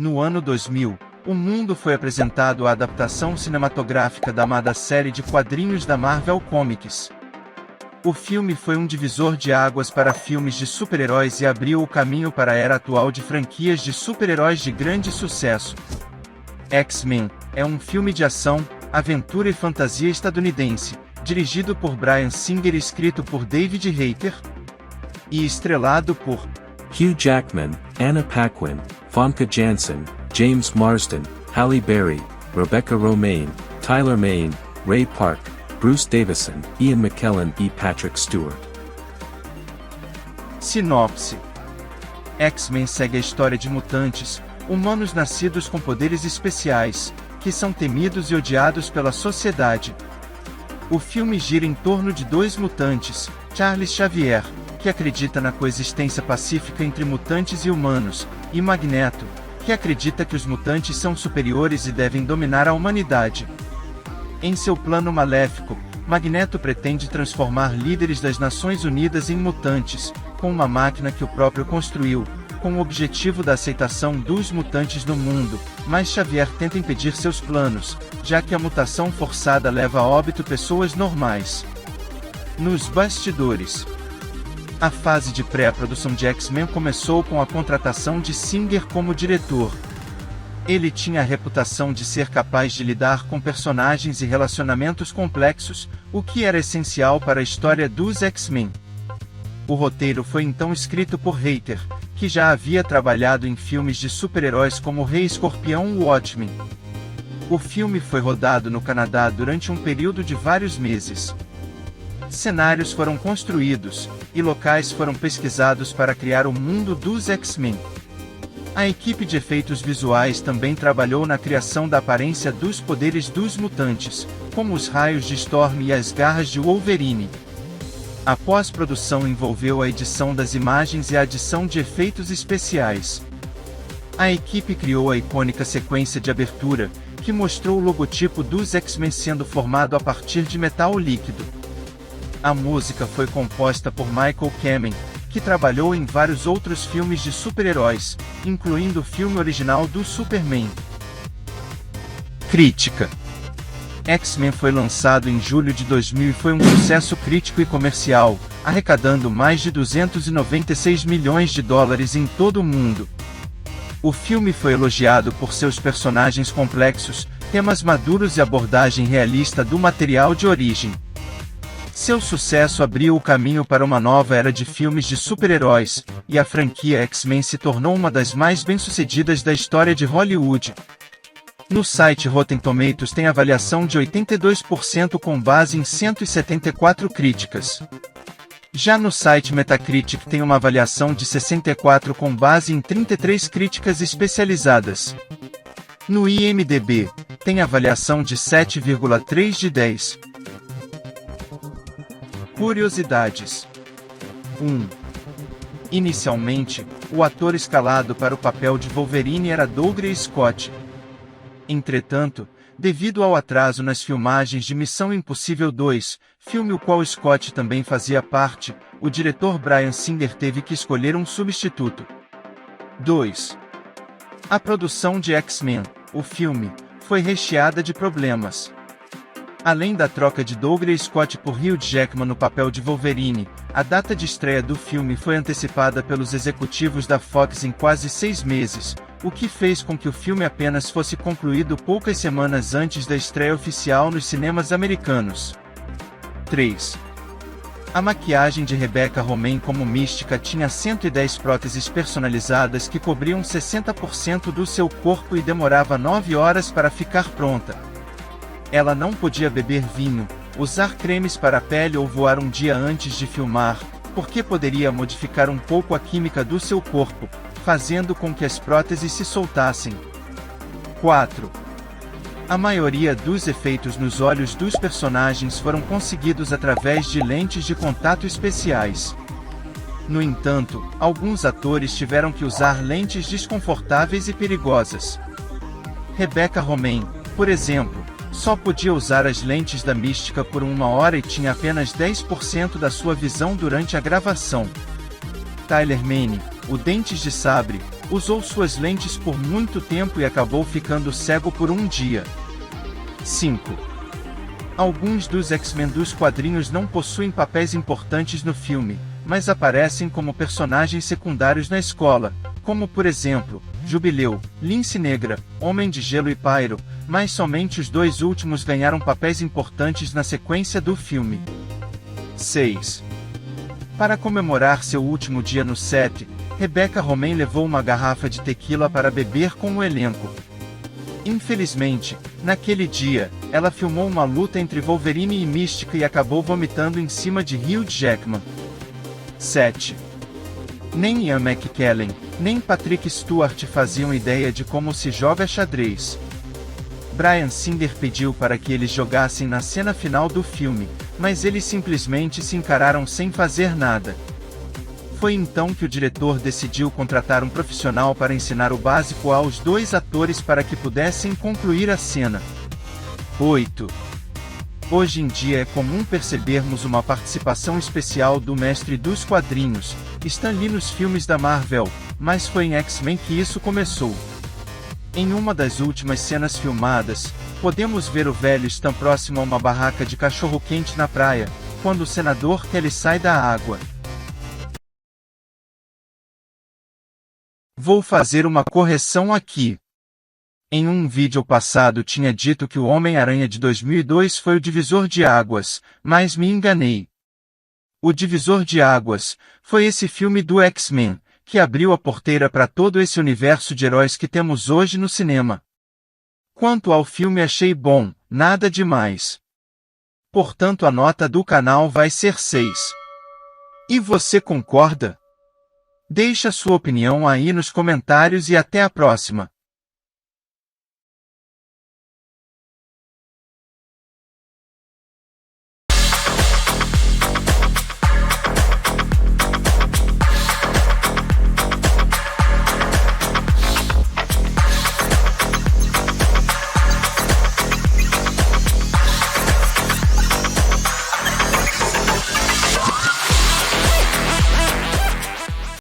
No ano 2000, o mundo foi apresentado à adaptação cinematográfica da amada série de quadrinhos da Marvel Comics. O filme foi um divisor de águas para filmes de super-heróis e abriu o caminho para a era atual de franquias de super-heróis de grande sucesso. X-Men é um filme de ação, aventura e fantasia estadunidense, dirigido por Bryan Singer e escrito por David Hayter, e estrelado por Hugh Jackman, Anna Paquin, Famke Janssen, James Marsden, Halle Berry, Rebecca Romijn, Tyler Mane, Ray Park, Bruce Davison, Ian McKellen e Patrick Stewart. Sinopse: X-Men segue a história de mutantes, humanos nascidos com poderes especiais, que são temidos e odiados pela sociedade. O filme gira em torno de dois mutantes, Charles Xavier, que acredita na coexistência pacífica entre mutantes e humanos, e Magneto, que acredita que os mutantes são superiores e devem dominar a humanidade. Em seu plano maléfico, Magneto pretende transformar líderes das Nações Unidas em mutantes, com uma máquina que o próprio construiu, com o objetivo da aceitação dos mutantes no mundo, mas Xavier tenta impedir seus planos, já que a mutação forçada leva a óbito pessoas normais. Nos bastidores, a fase de pré-produção de X-Men começou com a contratação de Singer como diretor. Ele tinha a reputação de ser capaz de lidar com personagens e relacionamentos complexos, o que era essencial para a história dos X-Men. O roteiro foi então escrito por Hayter, que já havia trabalhado em filmes de super-heróis como Rei Escorpião e Watchmen. O filme foi rodado no Canadá durante um período de vários meses. Cenários foram construídos, e locais foram pesquisados para criar o mundo dos X-Men. A equipe de efeitos visuais também trabalhou na criação da aparência dos poderes dos mutantes, como os raios de Storm e as garras de Wolverine. A pós-produção envolveu a edição das imagens e a adição de efeitos especiais. A equipe criou a icônica sequência de abertura, que mostrou o logotipo dos X-Men sendo formado a partir de metal líquido. A música foi composta por Michael Kamen, que trabalhou em vários outros filmes de super-heróis, incluindo o filme original do Superman. Crítica: X-Men foi lançado em julho de 2000 e foi um sucesso crítico e comercial, arrecadando mais de 296 milhões de dólares em todo o mundo. O filme foi elogiado por seus personagens complexos, temas maduros e abordagem realista do material de origem. Seu sucesso abriu o caminho para uma nova era de filmes de super-heróis, e a franquia X-Men se tornou uma das mais bem-sucedidas da história de Hollywood. No site Rotten Tomatoes tem avaliação de 82% com base em 174 críticas. Já no site Metacritic tem uma avaliação de 64 com base em 33 críticas especializadas. No IMDb, tem avaliação de 7,3 de 10. Curiosidades. 1. Inicialmente, o ator escalado para o papel de Wolverine era Dougray Scott. Entretanto, devido ao atraso nas filmagens de Missão Impossível 2, filme o qual Scott também fazia parte, o diretor Bryan Singer teve que escolher um substituto. 2. A produção de X-Men, o filme, foi recheada de problemas. Além da troca de Dougray Scott por Hugh Jackman no papel de Wolverine, a data de estreia do filme foi antecipada pelos executivos da Fox em quase 6 meses, o que fez com que o filme apenas fosse concluído poucas semanas antes da estreia oficial nos cinemas americanos. 3. A maquiagem de Rebecca Romijn como Mística tinha 110 próteses personalizadas que cobriam 60% do seu corpo e demorava 9 horas para ficar pronta. Ela não podia beber vinho, usar cremes para a pele ou voar um dia antes de filmar, porque poderia modificar um pouco a química do seu corpo, fazendo com que as próteses se soltassem. 4. A maioria dos efeitos nos olhos dos personagens foram conseguidos através de lentes de contato especiais. No entanto, alguns atores tiveram que usar lentes desconfortáveis e perigosas. Rebecca Romijn, por exemplo, só podia usar as lentes da Mística por 1 hora e tinha apenas 10% da sua visão durante a gravação. Tyler Mane, o Dentes de Sabre, Usou suas lentes por muito tempo e acabou ficando cego por um dia. 5. Alguns dos X-Men dos quadrinhos não possuem papéis importantes no filme, mas aparecem como personagens secundários na escola, como por exemplo, Jubileu, Lince Negra, Homem de Gelo e Pyro, mas somente os dois últimos ganharam papéis importantes na sequência do filme. 6. Para comemorar seu último dia no set, Rebecca Romijn levou uma garrafa de tequila para beber com o elenco. Infelizmente, naquele dia, ela filmou uma luta entre Wolverine e Mística e acabou vomitando em cima de Hugh Jackman. 7. Nem Ian McKellen, nem Patrick Stewart faziam ideia de como se joga xadrez. Bryan Singer pediu para que eles jogassem na cena final do filme, mas eles simplesmente se encararam sem fazer nada. Foi então que o diretor decidiu contratar um profissional para ensinar o básico aos dois atores para que pudessem concluir a cena. 8. Hoje em dia é comum percebermos uma participação especial do mestre dos quadrinhos, Stan Lee nos filmes da Marvel, mas foi em X-Men que isso começou. Em uma das últimas cenas filmadas, podemos ver o velho Stan próximo a uma barraca de cachorro-quente na praia, quando o senador Kelly sai da água. Vou fazer uma correção aqui. Em um vídeo passado tinha dito que o Homem-Aranha de 2002 foi o Divisor de Águas, mas me enganei. O Divisor de Águas foi esse filme do X-Men, que abriu a porteira para todo esse universo de heróis que temos hoje no cinema. Quanto ao filme, achei bom, nada demais. Portanto, a nota do canal vai ser 6. E você concorda? Deixa sua opinião aí nos comentários e até a próxima.